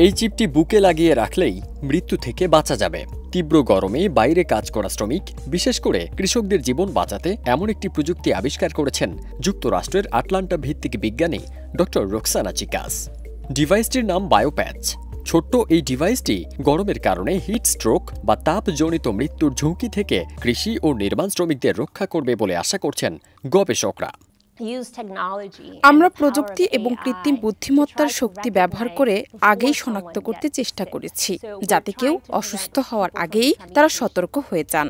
এই চিপটি বুকে লাগিয়ে রাখলেই মৃত্যু থেকে বাঁচা যাবে। তীব্র গরমে বাইরে কাজ করা শ্রমিক, বিশেষ করে কৃষকদের জীবন বাঁচাতে এমন একটি প্রযুক্তি আবিষ্কার করেছেন যুক্তরাষ্ট্রের আটলান্টা ভিত্তিক বিজ্ঞানী ড. রোকসানা চিকাস। ডিভাইসটির নাম বায়োপ্যাচ। ছোট্ট এই ডিভাইসটি গরমের কারণে হিট স্ট্রোক বা তাপজনিত মৃত্যুর ঝুঁকি থেকে কৃষি ও নির্মাণ শ্রমিকদের রক্ষা করবে বলে আশা করছেন গবেষকরা। আমরা প্রযুক্তি এবং কৃত্রিম বুদ্ধিমত্তার শক্তি ব্যবহার করে আগেই শনাক্ত করতে চেষ্টা করেছি, যাতে কেউ অসুস্থ হওয়ার আগেই তারা সতর্ক হয়ে যান।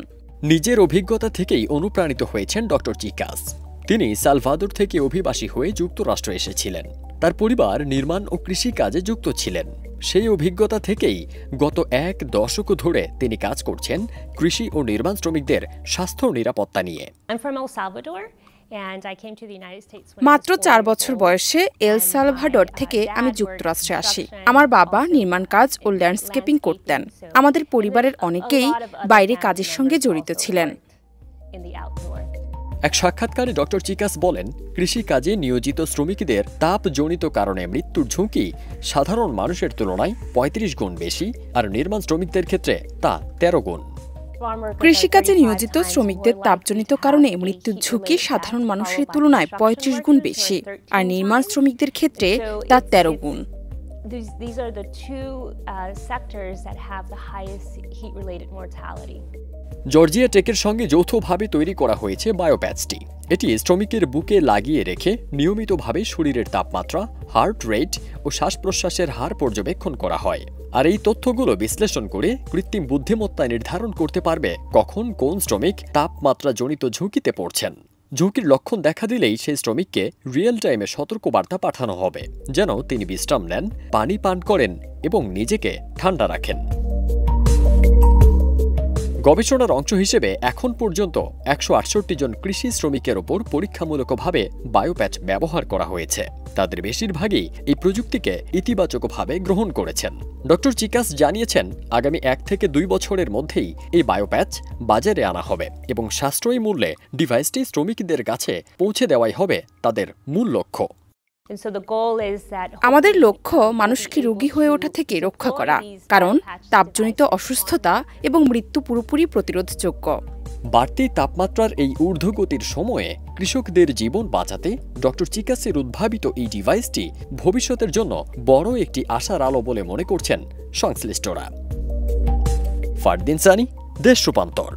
নিজের অভিজ্ঞতা থেকেই অনুপ্রাণিত হয়েছেন ড. চিকাস। তিনি সালভাদোর থেকে অভিবাসী হয়ে যুক্তরাষ্ট্রে এসেছিলেন। তার পরিবার নির্মাণ ও কৃষি কাজে যুক্ত ছিলেন। সেই অভিজ্ঞতা থেকেই গত এক দশক ধরে তিনি কাজ করছেন কৃষি ও নির্মাণ শ্রমিকদের স্বাস্থ্য নিরাপত্তা নিয়ে। মাত্র 4 বছর বয়সে এল সালভাডর থেকে আমি যুক্তরাষ্ট্রে আসি। আমার বাবা নির্মাণ কাজ ও ল্যান্ডস্কেপিং করতেন। আমাদের পরিবারের অনেকেই বাইরে কাজের সঙ্গে জড়িত ছিলেন। এক সাক্ষাৎকারে ড. চিকাস বলেন, কৃষিকাজে নিয়োজিত শ্রমিকদের তাপজনিত কারণে মৃত্যুর ঝুঁকি সাধারণ মানুষের তুলনায় 35 গুণ বেশি, আর নির্মাণ শ্রমিকদের ক্ষেত্রে তা 13 গুণ। কৃষিকাজে নিয়োজিত শ্রমিকদের তাপজনিত কারণে মৃত্যুর ঝুঁকি সাধারণ মানুষের তুলনায় 35 গুণ বেশি, আর নির্মাণ শ্রমিকদের ক্ষেত্রে তা 13 গুণ। জর্জিয়া টেকের সঙ্গে যৌথভাবে তৈরি করা হয়েছে বায়োপ্যাচটি। এটি শ্রমিকের বুকে লাগিয়ে রেখে নিয়মিতভাবে শরীরের তাপমাত্রা, হার্ট রেট ও শ্বাস প্রশ্বাসের হার পর্যবেক্ষণ করা হয়। আর এই তথ্যগুলো বিশ্লেষণ করে কৃত্রিম বুদ্ধিমত্তায় নির্ধারণ করতে পারবে কখন কোন শ্রমিক তাপমাত্রাজনিত ঝুঁকিতে পড়ছেন। ঝুঁকির লক্ষণ দেখা দিলেই সেই শ্রমিককে রিয়েল টাইমে সতর্কবার্তা পাঠানো হবে, যেন তিনি বিশ্রাম নেন, পানি পান করেন এবং নিজেকে ঠান্ডা রাখেন। গবেষণার অংশ হিসেবে এখন পর্যন্ত 168 জন কৃষি শ্রমিকের ওপর পরীক্ষামূলকভাবে বায়োপ্যাচ ব্যবহার করা হয়েছে। তাদের বেশিরভাগই এই প্রযুক্তিকে ইতিবাচকভাবে গ্রহণ করেছেন। ড. চিকাস জানিয়েছেন, আগামী 1 থেকে 2 বছরের মধ্যেই এই বায়োপ্যাচ বাজারে আনা হবে এবং সাশ্রয়ী মূল্যে ডিভাইসটি শ্রমিকদের কাছে পৌঁছে দেওয়াই হবে তাদের মূল লক্ষ্য। আমাদের লক্ষ্য মানুষকে রোগী হয়ে ওঠা থেকে রক্ষা করা, কারণ তাপজনিত অসুস্থতা এবং মৃত্যু পুরোপুরি প্রতিরোধযোগ্য। বাড়তি তাপমাত্রার এই ঊর্ধ্বগতির সময়ে কৃষকদের জীবন বাঁচাতে ড. চিকাসের উদ্ভাবিত এই ডিভাইসটি ভবিষ্যতের জন্য বড় একটি আশার আলো বলে মনে করছেন সংশ্লিষ্টরা। ফারদিন সানি, দেশ রূপান্তর।